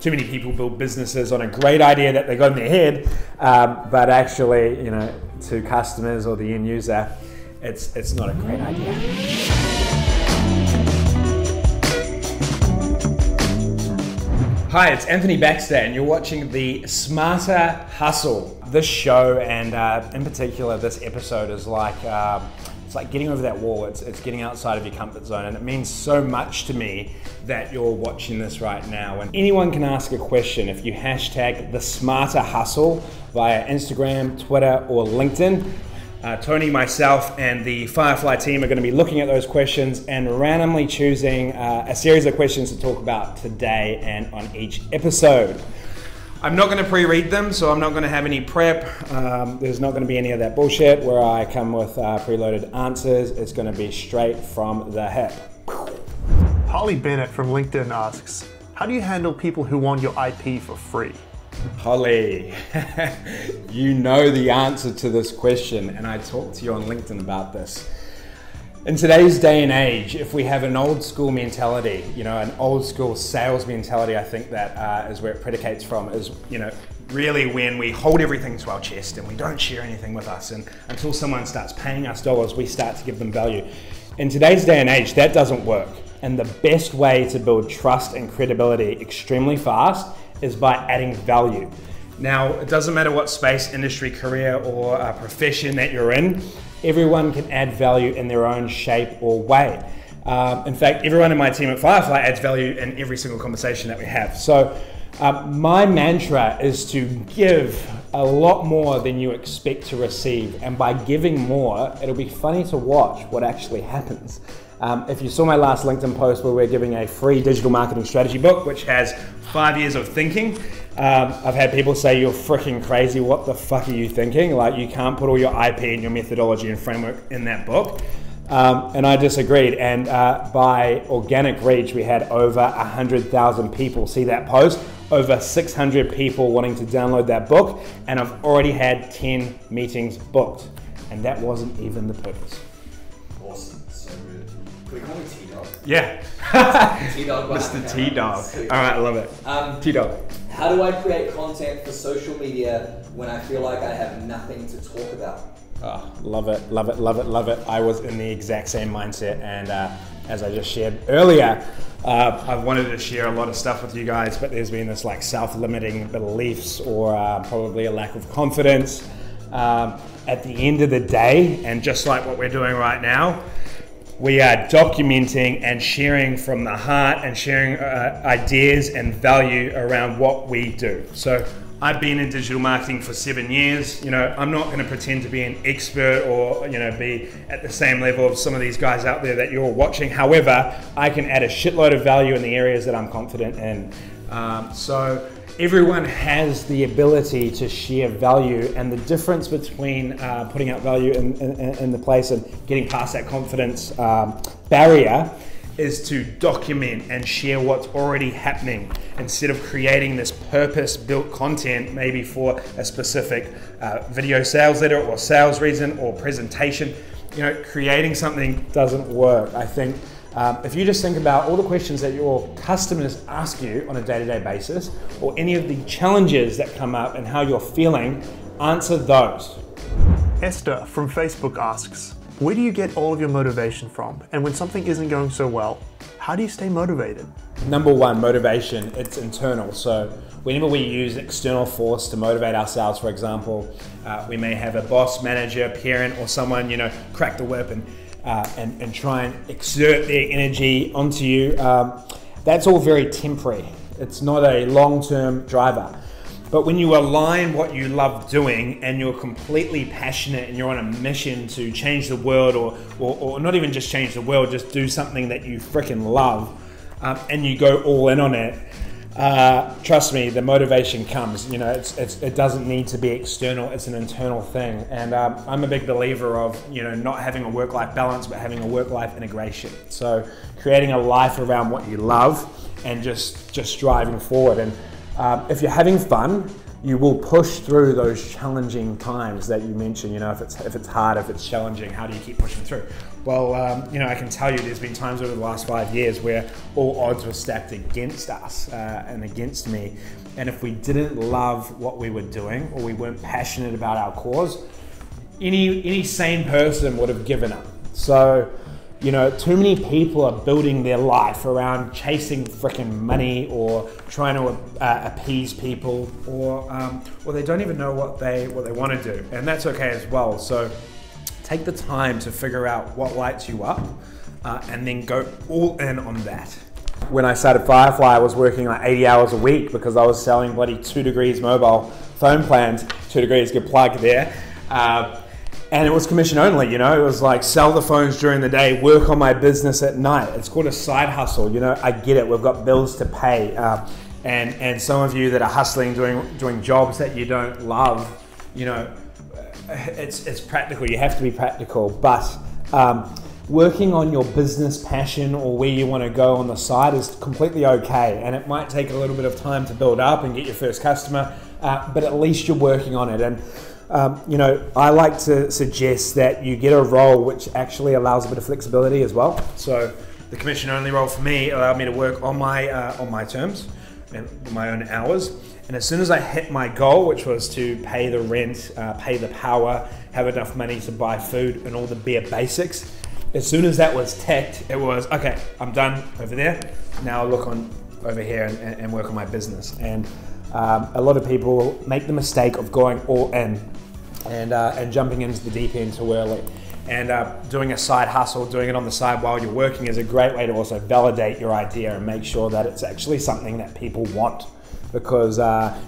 too many people build businesses on a great idea that they got in their head, but actually, to customers or the end user, it's not a great idea. Hi, it's Anthony Baxter, and you're watching the Smarter Hustle. This show, and in particular this episode, is like it's like getting over that wall. It's getting outside of your comfort zone, and it means so much to me that you're watching this right now. And anyone can ask a question if you hashtag the Smarter Hustle via Instagram, Twitter, or LinkedIn. Tony, myself, and the Firefly team are going to be looking at those questions and randomly choosing a series of questions to talk about today and on each episode. I'm not going to pre-read them, so I'm not going to have any prep. There's not going to be any of that bullshit where I come with preloaded answers. It's going to be straight from the hip. Holly Bennett from LinkedIn asks, how do you handle people who want your IP for free? Holly, you know the answer to this question, and I talked to you on LinkedIn about this. In today's day and age, if we have an old school mentality, an old school sales mentality, I think that is where it predicates from, is, really when we hold everything to our chest and we don't share anything with us, and until someone starts paying us dollars, we start to give them value. In today's day and age, that doesn't work. And the best way to build trust and credibility extremely fast is by adding value. Now, it doesn't matter what space, industry, career, or profession that you're in, everyone can add value in their own shape or way. In fact, everyone in my team at Firefly adds value in every single conversation that we have. So my mantra is to give a lot more than you expect to receive. And by giving more, it'll be funny to watch what actually happens. If you saw my last LinkedIn post where we're giving a free digital marketing strategy book, which has 5 years of thinking, I've had people say, you're freaking crazy, what the fuck are you thinking? Like, you can't put all your IP and your methodology and framework in that book. And I disagreed, and by organic reach, we had over 100,000 people see that post, over 600 people wanting to download that book, and I've already had 10 meetings booked, and that wasn't even the purpose. Awesome, so good. Can we call me T-Dog? Yeah. T-Dog. Mr. T-Dog. All right, I love it. T-Dog. How do I create content for social media when I feel like I have nothing to talk about? Oh, love it, love it, love it, love it. I was in the exact same mindset, and as I just shared earlier, I've wanted to share a lot of stuff with you guys, but there's been this like self-limiting beliefs or probably a lack of confidence. At the end of the day, and just like what we're doing right now, we are documenting and sharing from the heart and sharing ideas and value around what we do. So I've been in digital marketing for 7 years. I'm not going to pretend to be an expert or be at the same level of some of these guys out there that you're watching. However, I can add a shitload of value in the areas that I'm confident in. So everyone has the ability to share value, and the difference between putting out value in the place and getting past that confidence barrier is to document and share what's already happening instead of creating this purpose-built content maybe for a specific video sales letter or sales reason or presentation. Creating something doesn't work. I think if you just think about all the questions that your customers ask you on a day-to-day basis, or any of the challenges that come up and how you're feeling, answer those. Esther from Facebook asks, where do you get all of your motivation from? And when something isn't going so well, how do you stay motivated? Number one, motivation, it's internal. So whenever we use external force to motivate ourselves, for example, we may have a boss, manager, parent, or someone, crack the whip and try and exert their energy onto you. That's all very temporary. It's not a long-term driver. But when you align what you love doing and you're completely passionate and you're on a mission to change the world, or not even just change the world, just do something that you freaking love, and you go all in on it, trust me, the motivation comes. It doesn't need to be external, it's an internal thing. And I'm a big believer of not having a work-life balance, but having a work-life integration. So creating a life around what you love and just driving forward. And if you're having fun, you will push through those challenging times that you mentioned. You know, if it's hard, if it's challenging, how do you keep pushing through? Well, you know, I can tell you there's been times over the last 5 years where all odds were stacked against us and against me. And if we didn't love what we were doing, or we weren't passionate about our cause, any sane person would have given up. So, you know, too many people are building their life around chasing freaking money, or trying to appease people, or they don't even know what they want to do, and that's okay as well. So take the time to figure out what lights you up, and then go all in on that. When I started Firefly, I was working like 80 hours a week because I was selling bloody 2 Degrees mobile phone plans. 2 Degrees, good plug there. And it was commission only, you know. It was like sell the phones during the day, work on my business at night. It's called a side hustle, you know. I get it, we've got bills to pay. And some of you that are hustling, doing jobs that you don't love, you know, it's practical, you have to be practical. But working on your business passion or where you want to go on the side is completely okay. And it might take a little bit of time to build up and get your first customer, but at least you're working on it. And you know, I like to suggest that you get a role which actually allows a bit of flexibility as well. So the commission only role for me allowed me to work on my terms and my own hours. And as soon as I hit my goal, which was to pay the rent, pay the power, have enough money to buy food and all the bare basics, as soon as that was ticked, it was, okay, I'm done over there. Now I'll look on over here and work on my business. And a lot of people make the mistake of going all in and jumping into the deep end too early. And doing a side hustle, doing it on the side while you're working, is a great way to also validate your idea and make sure that it's actually something that people want. Because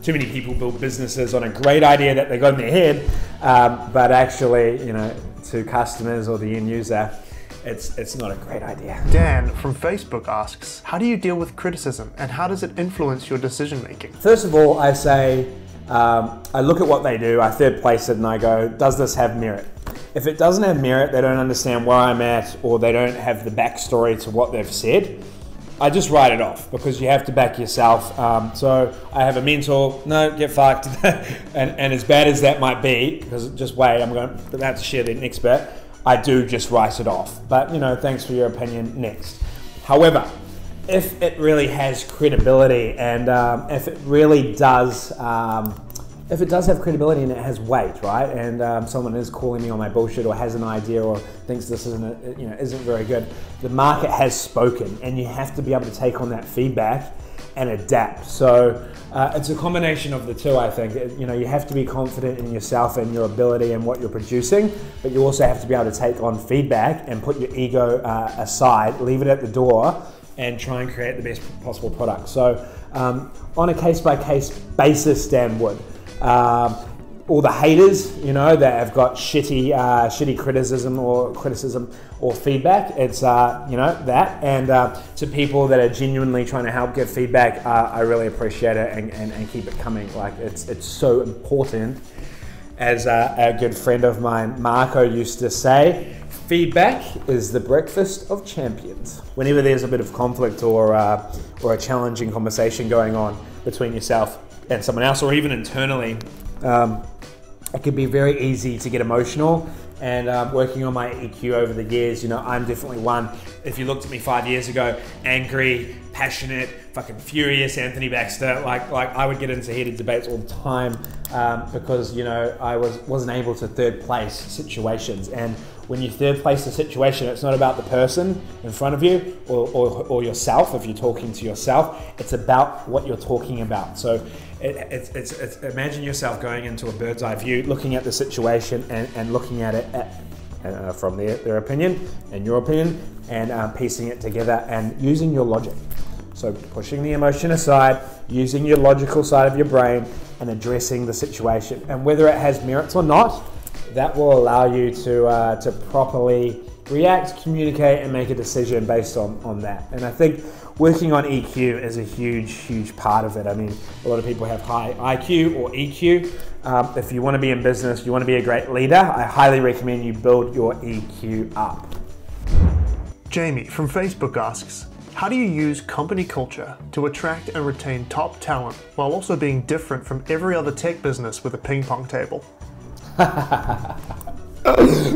too many people build businesses on a great idea that they got in their head, but actually, you know, to customers or the end user, it's not a great idea. Dan from Facebook asks, how do you deal with criticism and how does it influence your decision making? First of all, I say, I look at what they do, I third place it and I go, does this have merit? If it doesn't have merit, they don't understand where I'm at, or they don't have the backstory to what they've said, I just write it off, because you have to back yourself. So I have a mentor, no, get fucked. and as bad as that might be, because just wait, I'm going to have to share the next bit, I do just write it off. But, you know, thanks for your opinion, next. However, if it really has credibility, and if it really does, if it does have credibility and it has weight, right? And someone is calling me on my bullshit, or has an idea, or thinks this isn't very good. The market has spoken, and you have to be able to take on that feedback and adapt. So it's a combination of the two, I think. You know, you have to be confident in yourself and your ability and what you're producing, but you also have to be able to take on feedback and put your ego aside, leave it at the door, and try and create the best possible product. So on a case-by-case basis, Dan would. All the haters, you know, that have got shitty criticism or feedback, it's you know, that. And to people that are genuinely trying to help give feedback, I really appreciate it, and keep it coming. Like, it's so important. As a good friend of mine, Marco, used to say, feedback is the breakfast of champions. Whenever there's a bit of conflict or a challenging conversation going on between yourself and someone else, or even internally, it can be very easy to get emotional. And working on my EQ over the years, you know, I'm definitely one. If you looked at me 5 years ago, angry, passionate, fucking furious Anthony Baxter, like I would get into heated debates all the time, because, you know, I wasn't able to third place situations. And when you third place a situation, it's not about the person in front of you or yourself. If you're talking to yourself, it's about what you're talking about. So it's imagine yourself going into a bird's eye view, looking at the situation and looking at it from their opinion and your opinion, and piecing it together and using your logic. So pushing the emotion aside, using your logical side of your brain and addressing the situation. And whether it has merits or not, that will allow you to properly react, communicate, and make a decision based on that. And I think working on EQ is a huge part of it. I mean, a lot of people have high IQ or EQ. If you want to be in business, you want to be a great leader, I highly recommend you build your EQ up. Jamie from Facebook asks, How do you use company culture to attract and retain top talent while also being different from every other tech business with a ping pong table?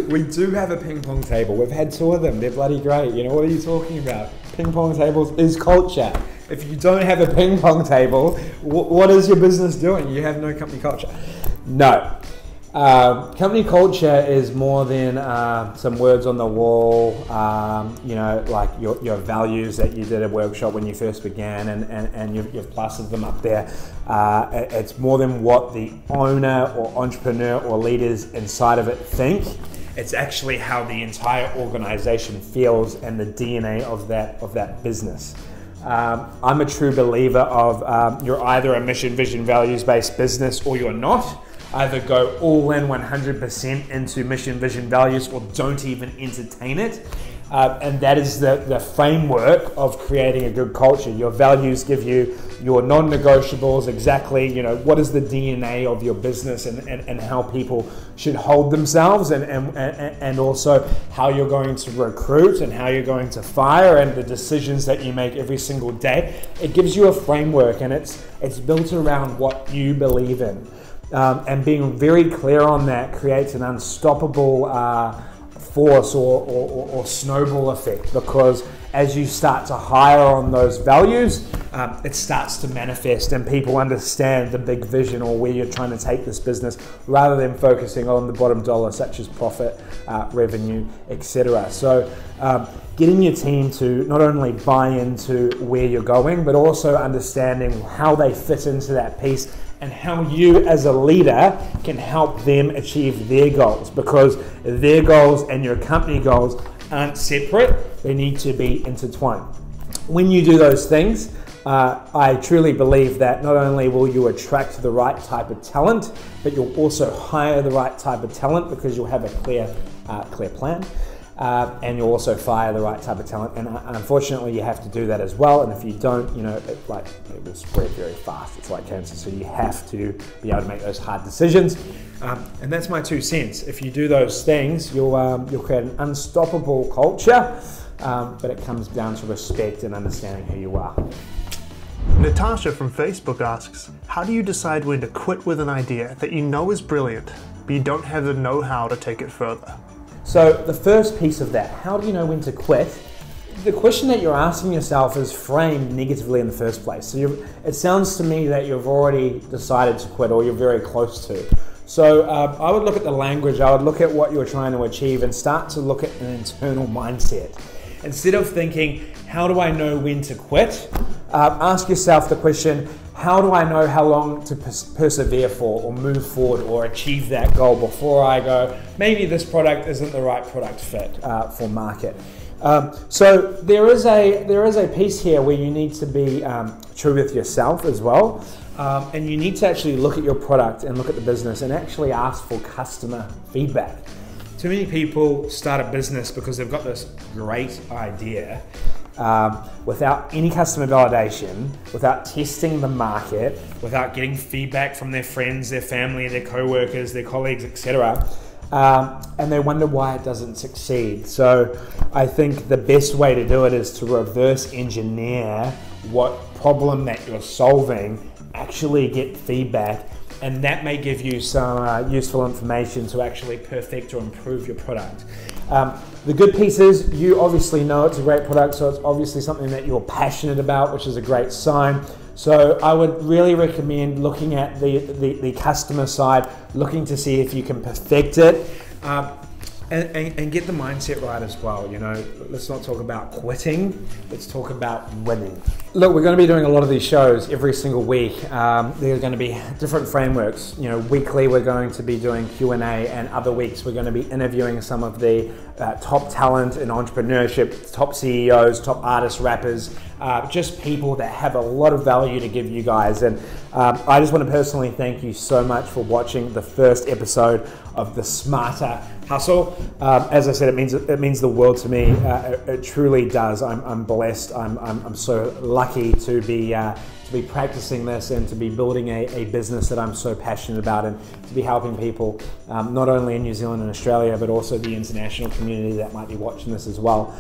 We do have a ping pong table. We've had 2 of them. They're bloody great. You know, what are you talking about? Ping pong tables is culture. If you don't have a ping pong table, what is your business doing? You have no company culture. No. Company culture is more than some words on the wall, you know, like your values that you did at workshop when you first began, and you've plastered them up there. It's more than what the owner or entrepreneur or leaders inside of it think. It's actually how the entire organization feels and the DNA of that business. I'm a true believer of you're either a mission, vision, values-based business or you're not. Either go all in 100% into mission, vision, values, or don't even entertain it. And that is the framework of creating a good culture. Your values give you your non-negotiables, exactly, you know, what is the DNA of your business and how people should hold themselves, and also how you're going to recruit and how you're going to fire and the decisions that you make every single day. It gives you a framework, and it's built around what you believe in. And being very clear on that creates an unstoppable force or snowball effect, because as you start to hire on those values, it starts to manifest and people understand the big vision or where you're trying to take this business, rather than focusing on the bottom dollar, such as profit, revenue, etc. So getting your team to not only buy into where you're going, but also understanding how they fit into that piece and how you as a leader can help them achieve their goals, because their goals and your company goals aren't separate, they need to be intertwined. When you do those things, I truly believe that not only will you attract the right type of talent, but you'll also hire the right type of talent, because you'll have a clear plan. And you'll also fire the right type of talent, and unfortunately you have to do that as well, and if you don't, you know, it will spread very fast. It's like cancer, so you have to be able to make those hard decisions, and that's my 2 cents. If you do those things, you'll create an unstoppable culture, but it comes down to respect and understanding who you are. Natasha from Facebook asks, how do you decide when to quit with an idea that you know is brilliant, but you don't have the know-how to take it further? So the first piece of that, how do you know when to quit? The question that you're asking yourself is framed negatively in the first place. So it sounds to me that you've already decided to quit, or you're very close to. So I would look at the language, I would look at what you're trying to achieve, and start to look at an internal mindset. Instead of thinking, how do I know when to quit? Ask yourself the question, how do I know how long to persevere for, or move forward, or achieve that goal before I go, maybe this product isn't the right product fit for market. So there is a piece here where you need to be true with yourself as well, and you need to actually look at your product and look at the business and actually ask for customer feedback. Too many people start a business because they've got this great idea, without any customer validation, without testing the market, without getting feedback from their friends, their family, their co-workers, their colleagues, etc. And they wonder why it doesn't succeed. So I think the best way to do it is to reverse engineer what problem that you're solving, actually get feedback, and that may give you some useful information to actually perfect or improve your product. The good piece is you obviously know it's a great product, so it's obviously something that you're passionate about, which is a great sign. So I would really recommend looking at the customer side, looking to see if you can perfect it, and get the mindset right as well. You know, let's not talk about quitting, let's talk about winning. Look, we're going to be doing a lot of these shows every single week. There are going to be different frameworks. You know, weekly we're going to be doing Q&A, and other weeks we're going to be interviewing some of the top talent in entrepreneurship, top CEOs, top artists, rappers, just people that have a lot of value to give you guys. And I just want to personally thank you so much for watching the first episode of the Smarter Hustle. As I said, it means the world to me. It truly does. I'm blessed. I'm so lucky to be to be practicing this and to be building a business that I'm so passionate about, and to be helping people not only in New Zealand and Australia, but also the international community that might be watching this as well.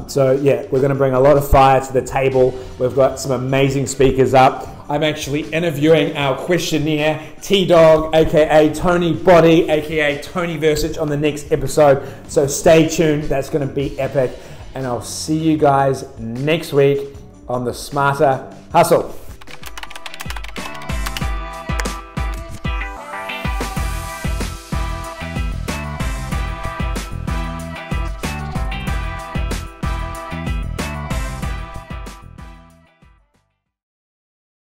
So yeah, we're going to bring a lot of fire to the table. We've got some amazing speakers up. I'm actually interviewing our questionnaire, T-Dog, aka Tony Body, aka Tony Versich, on the next episode. So stay tuned, that's going to be epic. And I'll see you guys next week on the Smarter Hustle.